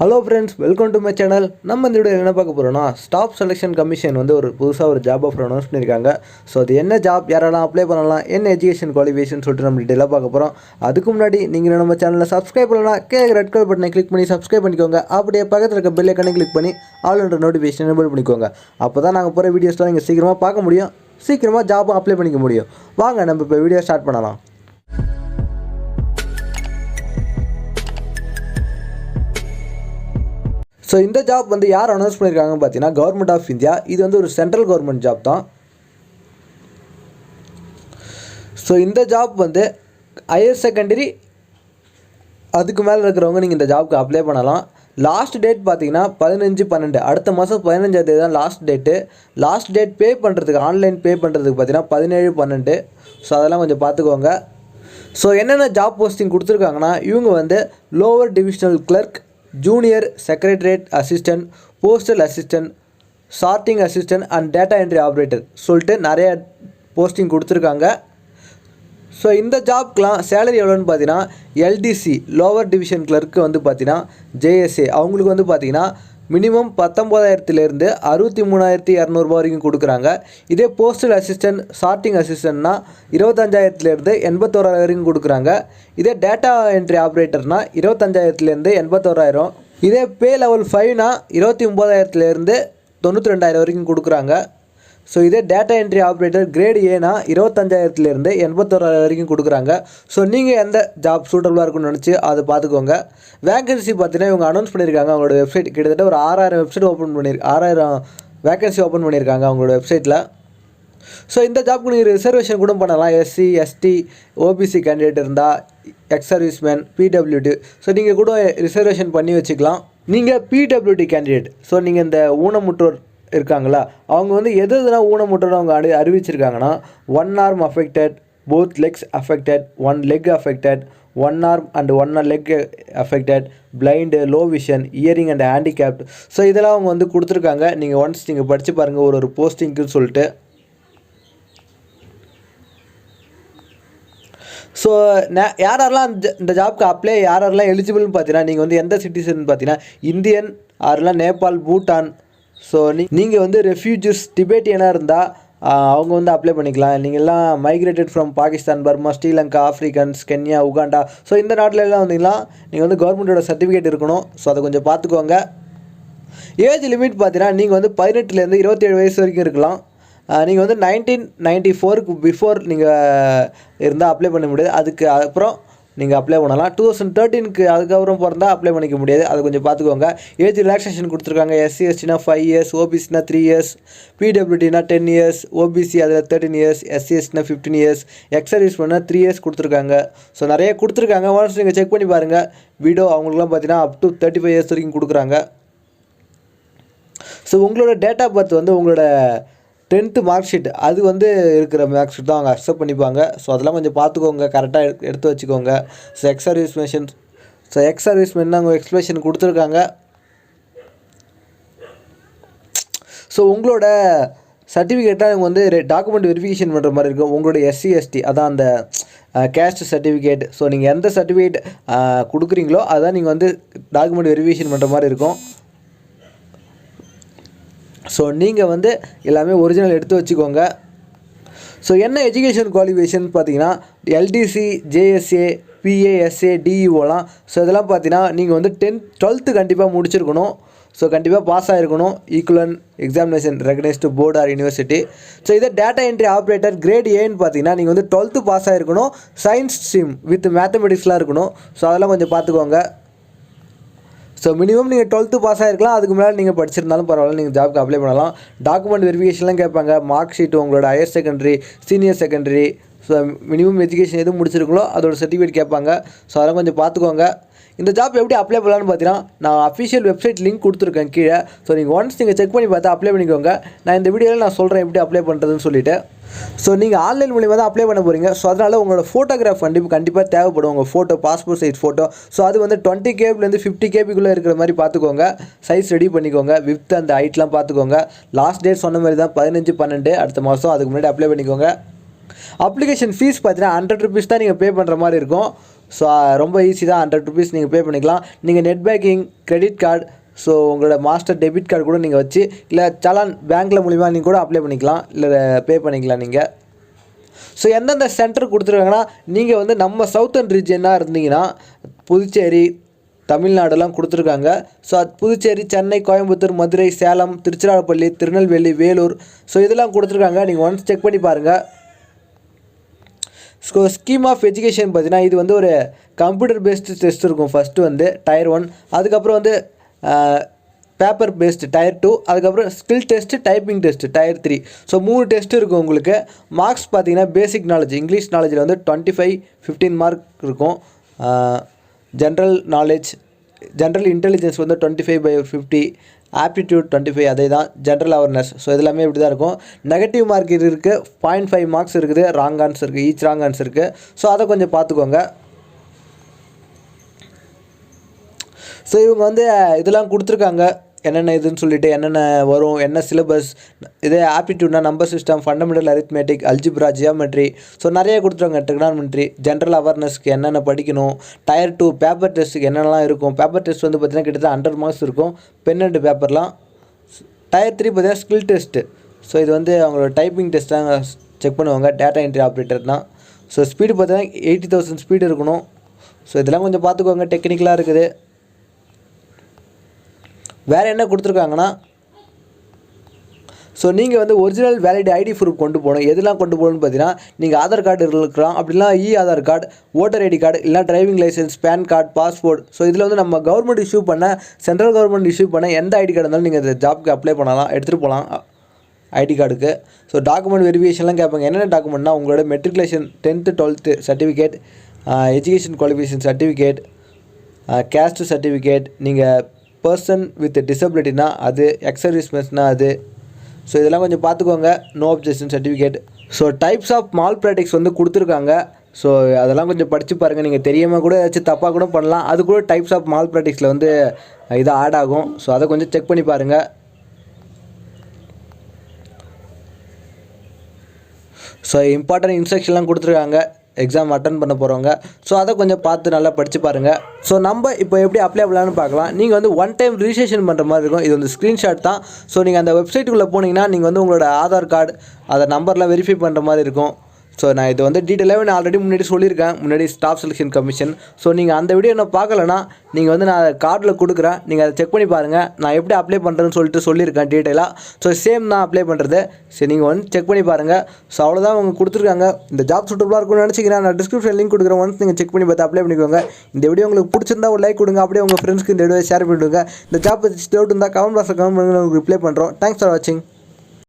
Hello friends, welcome to my channel. நம்ம இந்த video என்ன பார்க்க போகிறோம்னா, ஸ்டாஃப் செலெக்ஷன் கமிஷன் வந்து புதுசாக ஒரு ஜாப் ஆஃபர் அனௌன்ஸ் பண்ணியிருக்காங்க. ஸோ அது என்ன ஜாப், யாரெல்லாம் அப்ளை பண்ணலாம், என்ன எஜுகேஷன் குவாலிஃபிகேஷன் சொல்லிட்டு நம்ம டீட்டெயிலாக பார்க்க போகிறோம். அதுக்கு முன்னாடி நீங்கள் நம்ம சேனலில் சப்ஸ்கிரைப் பண்ணலாம், ரெட் கலர் பட்டனை கிளிக் பண்ணி சப்ஸ்கிரைப் பண்ணிக்கோங்க. அப்படியே பக்கத்தில் இருக்க பெல் ஐக்கானை கிளிக் பண்ணி ஆல் என்ற நோட்டிஃபிகேஷன் எனேபிள் பண்ணிக்கோங்க. அப்போ தான் நாங்கள் போகிற வீடியோஸ்லாம் நீங்கள் சீக்கிரமாக பார்க்க முடியும், சீக்கிரமாக ஜாப்பும் அப்ளை பண்ணிக்க முடியும். வாங்க நம்ம இப்போ வீடியோ ஸ்டார்ட் பண்ணலாம். ஸோ இந்த ஜாப் வந்து யார் அனௌன்ஸ் பண்ணியிருக்காங்கன்னு பார்த்தீங்கன்னா, கவர்மெண்ட் ஆஃப் இந்தியா. இது வந்து ஒரு சென்ட்ரல் கவர்மெண்ட் ஜாப் தான். ஸோ இந்த ஜாப் வந்து ஹையர் செகண்டரி அதுக்கு மேலே இருக்கிறவங்க நீங்கள் இந்த ஜாப்க்கு அப்ளை பண்ணலாம். லாஸ்ட் டேட் பார்த்தீங்கன்னா 15/12, அடுத்த மாதம் 15ஆம் தேதி தான் லாஸ்ட் டேட்டு. லாஸ்ட் டேட் பே பண்ணுறதுக்கு, ஆன்லைன் பே பண்ணுறதுக்கு பார்த்தீங்கன்னா 17/12. ஸோ அதெல்லாம் கொஞ்சம் பார்த்துக்கோங்க. ஸோ என்னென்ன ஜாப் போஸ்டிங் கொடுத்துருக்காங்கன்னா, இவங்க வந்து lower divisional clerk, junior secretariat assistant, postal assistant, sorting assistant and data entry operator சொல்லிட்டு நிறைய போஸ்டிங் கொடுத்துருக்காங்க. ஸோ இந்த ஜாப்க்கெலாம் சேலரி எவ்வளோன்னு பார்த்தீங்கன்னா, எல்டிசி லோவர் டிவிஷன் கிளர்க்கு வந்து பார்த்தீங்கன்னா ஜேஎஸ்ஏ அவங்களுக்கு வந்து பார்த்தீங்கன்னா மினிமம் 19,000 63,200 வரைக்கும் கொடுக்குறாங்க. இதே போஸ்டல் அசிஸ்டன்ட், சார்ட்டிங் அசிஸ்டன்ட்னா 25,000 81,000 வரைக்கும் கொடுக்குறாங்க. இதே டேட்டா என்ட்ரி ஆப்ரேட்டர்னா 25,000 81,000. இதே பே லெவல் 5னா 29,000 92,000 வரைக்கும் கொடுக்குறாங்க. ஸோ இதே டேட்டா என்ட்ரி ஆப்ரேட்டர் கிரேட் ஏனா 25,000 81,000 வரைக்கும் கொடுக்குறாங்க. ஸோ நீங்கள் எந்த ஜாப் சூட்டபுளாக இருக்குன்னு நினச்சி அதை பார்த்துக்கோங்க. வேகன்சி பார்த்தீங்கன்னா இவங்க அனௌன்ஸ் பண்ணியிருக்காங்க. அவங்களோட வெப்சைட் கிட்டத்தட்ட ஒரு 6,000 வெப்சைட் ஓப்பன் 6,000 வேகன்சி ஓப்பன் பண்ணியிருக்காங்க அவங்களோட வெப்சைட்டில். ஸோ இந்த ஜாப்க்கு நீங்கள் ரிசர்வேஷன் கூட பண்ணலாம். எஸ்சி, எஸ்டி, ஓபிசி கேண்டிடேட் இருந்தால், எக்ஸ் சர்வீஸ்மேன், பிடபிள்யூடி. ஸோ நீங்கள் கூட ரிசர்வேஷன் பண்ணி வச்சுக்கலாம். நீங்கள் பிடபிள்யூடி கேண்டிடேட், ஸோ நீங்கள் இந்த ஊனமுற்றோர் இருக்காங்களா, அவங்க வந்து எதுனா ஊனமுற்றோர் அவங்க அறிவிச்சிருக்காங்கன்னா, 1 arm affected, both legs affected, 1 leg affected, 1 arm and 1 leg affected, blind, low vision, hearing and handicapped. So இதெல்லாம் அவங்க வந்து கொடுத்துருக்காங்க. நீங்கள் ஒன்ஸ் நீங்கள் படித்து பாருங்கள் ஒரு போஸ்டிங்க்குன்னு சொல்லிட்டு. ஸோ யாரெல்லாம் இந்த ஜாப்க்கு அப்ளை யாரெல்லாம் எலிஜிபிள்னு பார்த்தீங்கன்னா, நீங்கள் வந்து எந்த சிட்டிசன் பார்த்தீங்கன்னா, இந்தியன் ஆரெல்லாம் நேபாள், பூட்டான். ஸோ நீங்கள் வந்து ரெஃப்யூஜிஸ் டிபேட்டியனாக இருந்தால் அவங்க வந்து அப்ளை பண்ணிக்கலாம். நீங்கள்லாம் migrated from Pakistan, Burma, Sri Lanka, Africans, Kenya, Uganda. So இந்த நாட்டிலலாம் வந்தீங்கன்னா நீங்கள் வந்து கவர்மெண்ட்டோட சர்டிஃபிகேட் இருக்கணும். ஸோ அதை கொஞ்சம் பார்த்துக்கோங்க. ஏஜ் லிமிட் பார்த்தீங்கன்னா, நீங்கள் வந்து 18 27 வயசு வரைக்கும் இருக்கலாம். நீங்கள் வந்து 1994க்கு பிஃபோர் நீங்கள் இருந்தால் அப்ளை பண்ண முடியாது. அதுக்கு அப்புறம் நீங்கள் அப்ளை பண்ணலாம். 2013க்கு அதுக்கப்புறம் பிறந்தால் அப்ளை பண்ணிக்க முடியாது. அதை கொஞ்சம் பார்த்துக்கோங்க. ஏஜ் ரிலாக்ஸேஷன் கொடுத்துருக்காங்க. எஸ்சி எஸ்டினா 5 years, ஓபிசினா 3 years, பிடபிள்யூடினா 10 years, ஓபிசி அதில் 13 years, எஸ்சி எஸ்டினா 15 years, எக்ஸ் சர்வீஸ் பண்ணால் 3 years கொடுத்துருக்காங்க. ஸோ நிறைய கொடுத்துருக்காங்க. ஒன்ஸ் நீங்கள் செக் பண்ணி பாருங்கள். வீடியோ அவங்களுக்குலாம் பார்த்தீங்கன்னா அப் டு 35 years வரைக்கும் கொடுக்குறாங்க. ஸோ உங்களோட டேட் ஆஃப் பர்த் வந்து உங்களோட 10th மார்க் ஷீட் அது வந்து இருக்கிற மார்க் ஷீட் தான் அவங்க அக்செப்ட் பண்ணிப்பாங்க. ஸோ அதெல்லாம் கொஞ்சம் பார்த்துக்கோங்க, கரெக்டாக எடுத்து வச்சுக்கோங்க. ஸோ எக்ஸ் சர்வீஸ்மேன் அவங்க எக்ஸ்பிளேஷன் கொடுத்துருக்காங்க. ஸோ உங்களோட சர்டிஃபிகேட்டாக அவங்க வந்து டாக்குமெண்ட் வெரிஃபிகேஷன் பண்ணுற மாதிரி இருக்கும். உங்களோட எஸ்சி எஸ்டி அதான் அந்த கேஸ்ட் சர்டிஃபிகேட். ஸோ நீங்கள் எந்த சர்டிஃபிகேட் கொடுக்குறீங்களோ அதான் நீங்கள் வந்து டாக்குமெண்ட் வெரிஃபிகேஷன் பண்ணுற மாதிரி இருக்கும். ஸோ நீங்கள் வந்து எல்லாமே ஒரிஜினல் எடுத்து வச்சுக்கோங்க. ஸோ என்ன எஜுகேஷன் குவாலிஃபிகேஷன் பார்த்தீங்கன்னா, எல்டிசி, ஜேஎஸ்ஏ, பிஏஎஸ்ஏ, டிஇஓலாம். ஸோ இதெல்லாம் பார்த்தீங்கன்னா நீங்கள் வந்து 12th கண்டிப்பாக முடிச்சிருக்கணும். ஸோ கண்டிப்பாக பாஸ் ஆகிருக்கணும். Equivalent examination recognised board or university. So இதே டேட்டா என்ட்ரி ஆப்ரேட்டர் கிரேட் ஏன்னு பார்த்தீங்கன்னா, நீங்கள் வந்து 12th பாஸ் ஆகிருக்கணும். சயின்ஸ் ஸ்ட்ரீம் வித் மேத்தமெட்டிக்ஸ்லாம் இருக்கணும். ஸோ அதெல்லாம் கொஞ்சம் பார்த்துக்கோங்க. ஸோ மினிமம் நீங்கள் 12th பாஸ் ஆகிருக்கலாம். அதுக்கு மேலே நீங்கள் படிச்சிருந்தாலும் பரவாயில்ல, நீங்கள் ஜாப்க்கு அப்ளை பண்ணலாம். டாக்குமெண்ட் வெரிஃபிகேஷன்லாம் கேட்பாங்க. மார்க் ஷீட், உங்களோட higher secondary, senior secondary, so minimum education எதுவும் முடிச்சிருக்கோ அதோட சர்டிஃபிகேட் கேட்பாங்க. ஸோ அதெல்லாம் கொஞ்சம் பார்த்துக்கோங்க. இந்த ஜாப் எப்படி அப்ளை பண்ணலான்னு பார்த்தீங்கன்னா, நான் அஃபிஷியல் வெப்சைட் லிங்க் கொடுத்துருக்கேன் கீழே. ஸோ நீங்கள் ஒன்ஸ் நீங்கள் செக் பண்ணி பார்த்தா அப்ளை பண்ணிக்கோங்க. நான் இந்த வீடியோவில் நான் சொல்கிறேன் எப்படி அப்ளை பண்ணுறதுன்னு சொல்லிவிட்டு. ஸோ நீங்கள் ஆன்லைன் மூலிமா தான் அப்ளை பண்ண போகிறீங்க. ஸோ அதனால் உங்களோட ஃபோட்டோகிராஃப் கண்டிப்பாக தேவைப்படும். உங்கள் photo, passport size photo. So அது வந்து 20 KB 50 KBக்குள்ளே இருக்கிற மாதிரி பார்த்துக்கோங்க. சைஸ் ரெடி பண்ணிக்கோங்க. வித் அந்த ஹைட்லாம் பார்த்துக்கோங்க. லாஸ்ட் டேட் சொன்ன மாதிரி தான் 15/12 அடுத்த மாதம். அதுக்கு முன்னாடி அப்ளை பண்ணிக்கோங்க. அப்ளிகேஷன் ஃபீஸ் பார்த்தீங்கன்னா 100 rupees தான் நீங்கள் பே பண்ணுற மாதிரி இருக்கும். ஸோ ரொம்ப ஈஸி தான். 100 ருபீஸ் நீங்கள் பே பண்ணிக்கலாம். நீங்கள் net banking, credit card, so உங்களோட மாஸ்டர் டெபிட் கார்டு கூட நீங்கள் வச்சு, இல்லை சலான் பேங்க்கில் மூலிமா நீங்கள் கூட அப்ளை பண்ணிக்கலாம், இல்லை பே பண்ணிக்கலாம் நீங்கள். ஸோ எந்தெந்த சென்டர் கொடுத்துருக்காங்கன்னா, நீங்கள் வந்து நம்ம சவுத்தர்ன் ரீஜியனாக இருந்தீங்கன்னா புதுச்சேரி, தமிழ்நாடுலாம் கொடுத்துருக்காங்க. ஸோ அது புதுச்சேரி, சென்னை, கோயம்புத்தூர், மதுரை, சேலம், திருச்சிராப்பள்ளி, திருநெல்வேலி, வேலூர், ஸோ இதெல்லாம் கொடுத்துருக்காங்க. நீங்கள் ஒன்ஸ் செக் பண்ணி பாருங்கள். ஸோ ஸ்கீம் ஆஃப் எஜுகேஷன் பார்த்தீங்கன்னா, இது வந்து ஒரு கம்ப்யூட்டர் பேஸ்டு டெஸ்ட் இருக்கும். ஃபஸ்ட்டு வந்து Tier 1, அதுக்கப்புறம் வந்து பேப்பர் பேஸ்டு Tier 2, அதுக்கப்புறம் skill test, typing test Tier 3. So 3 test இருக்கும் உங்களுக்கு. மார்க்ஸ் பார்த்தீங்கன்னா பேசிக் நாலேஜ், இங்கிலீஷ் நாலேஜில் வந்து 25, 15 மார்க் இருக்கும். ஜென்ரல் நாலேஜ், ஜென்ரல் இன்டெலிஜென்ஸ் வந்து 25/50, ஆப்டிடியூட் 25, அதே தான் ஜென்ரல் அவேர்னஸ். ஸோ இதெல்லாமே இப்படி தான் இருக்கும். நெகட்டிவ் மார்க் இது இருக்குது, 0.5 மார்க்ஸ் இருக்குது, ராங் ஆன்சர் இருக்குது, ஈச் ராங் ஆன்சர் இருக்குது. ஸோ அதை கொஞ்சம் பார்த்துக்கோங்க. ஸோ இவங்க வந்து இதெல்லாம் கொடுத்துருக்காங்க, என்னென்ன இதுன்னு சொல்லிட்டு, என்னென்ன வரும், என்ன சிலபஸ், இதே ஆப்டிடியூட்னா number system, fundamental arithmetic, algebra, geometry, so நிறைய கொடுத்துருவாங்க. ட்ரிகனாமெட்ரி, ஜென்ரல் அவேர்னஸ்க்கு என்னென்ன படிக்கணும், Tier 2 பேப்பர் டெஸ்ட்டுக்கு என்னென்னலாம் இருக்கும். பேப்பர் டெஸ்ட் வந்து பார்த்திங்கன்னா கிட்டத்தட்ட 100 மார்க்ஸ் இருக்கும், பென் அண்ட் பேப்பர்லாம். Tier 3 பார்த்திங்கன்னா ஸ்கில் டெஸ்ட்டு. ஸோ இது வந்து அவங்களோட டைப்பிங் டெஸ்ட் தான் செக் பண்ணுவாங்க, டேட்டா என்ட்ரி ஆப்ரேட்டர் தான். ஸோ ஸ்பீடு பார்த்திங்கன்னா 80,000 ஸ்பீடு இருக்கணும். ஸோ இதெல்லாம் கொஞ்சம் பார்த்துக்கோங்க, டெக்னிக்கலாக இருக்குது. வேறு என்ன கொடுத்துருக்காங்கன்னா, ஸோ நீங்கள் வந்து ஒரிஜினல் வேலிட் ஐடி ப்ரூஃப் கொண்டு போகணும். எதெல்லாம் கொண்டு போகணும்னு பார்த்தீங்கன்னா, நீங்கள் ஆதார் கார்டு இருக்கலாம், அப்படிலாம் Aadhaar card, voter ID card, இல்லை driving licence, PAN card, passport. So இதில் வந்து நம்ம கவர்மெண்ட் இஷ்யூ பண்ண, சென்ட்ரல் கவர்மெண்ட் இஷ்யூ பண்ண எந்த ஐடி கார்டு இருந்தாலும் நீங்கள் இந்த ஜாப்க்கு அப்ளை பண்ணலாம், எடுத்துகிட்டு போகலாம் ஐடி கார்டுக்கு. ஸோ டாக்குமெண்ட் வெரிஃபிகேஷன்லாம் கேட்பாங்க. என்னென்ன டாக்குமெண்ட்னா, உங்களோட matriculation 10th 12th certificate, education qualification certificate, caste certificate, நீங்கள் பர்சன் வித் டிசபிலிட்டினா அது, எக்ஸ் சர்வீஸ்மேன்ஸ்னா அது. ஸோ இதெல்லாம் கொஞ்சம் பார்த்துக்கோங்க. No objection certificate. So types of malpractices வந்து கொடுத்துருக்காங்க. ஸோ அதெல்லாம் கொஞ்சம் படித்து பாருங்கள். நீங்கள் தெரியாமல் கூட ஏதாச்சும் தப்பாக கூட பண்ணலாம். அது கூட டைப்ஸ் ஆஃப் மால் ப்ராக்டிக்ஸில் வந்து இது ஆட் ஆகும். ஸோ அதை கொஞ்சம் செக் பண்ணி பாருங்கள். ஸோ இம்பார்ட்டன்ட் இன்ஸ்ட்ரக்ஷன்லாம் கொடுத்துருக்காங்க எக்ஸாம் அட்டன் பண்ண போகிறவங்க. ஸோ அதை கொஞ்சம் பார்த்து நல்லா படித்து பாருங்கள். ஸோ நம்ம இப்போ எப்படி அப்ளை பண்ணலான்னு பார்க்கலாம். நீங்கள் வந்து 1 டைம் ரிஜிஸ்ட்ரேஷன் பண்ணுற மாதிரி இருக்கும். இது வந்து ஸ்க்ரீன்ஷாட் தான். ஸோ நீங்கள் அந்த வெப்சைட்டுக்குள்ளே போனீங்கன்னா நீங்கள் வந்து உங்களோட ஆதார் கார்டு, அதை நம்பர்லாம் வெரிஃபை பண்ணுற மாதிரி இருக்கும். ஸோ நான் இது வந்து டீட்டெயிலாகவே நான் ஆல்ரெடி முன்னாடி சொல்லியிருக்கேன், முன்னாடி ஸ்டாஃப் செலெக்ஷன் கமிஷன். ஸோ நீங்கள் அந்த வீடியோ என்ன பார்க்கலன்னா, நீங்கள் வந்து நான் கார்டில் கொடுக்குறேன், நீங்கள் அதை செக் பண்ணி பாருங்கள். நான் எப்படி அப்ளை பண்ணுறேன்னு சொல்லியிருக்கேன் டீட்டெயிலாக. ஸோ சேம் தான் அப்ளை பண்ணுறது. சரி, நீங்கள் வந்து செக் பண்ணி பாருங்கள். ஸோ அவ்வளோதான் அவங்க கொடுத்துருக்காங்க. இந்த ஜாப் சூட்டபுளாக இருக்கும்னு நினச்சிக்கிறேன். நான் டிஸ்கிரிப்ஷன் லிங்க் கொடுக்குறேன், ஒன்ஸ் நீங்கள் செக் பண்ணி பார்த்து அப்ளை பண்ணிக்கோங்க. இந்த வீடியோ உங்களுக்கு பிடிச்சிருந்தா ஒரு லைக் கொடுங்க, அப்படியே உங்கள் ஃப்ரெண்ட்ஸ்க்கு இந்த வீடியோ ஷேர் பண்ணிவிடுங்க. இந்த ஜாப் பற்றி டவுட் இருந்தால் கமெண்ட் பாக்ஸில் கமெண்ட் பண்ணுங்க, உங்களுக்கு ரிப்ளை பண்ணுறோம். தேங்க்ஸ் ஃபார் வாட்சிங்.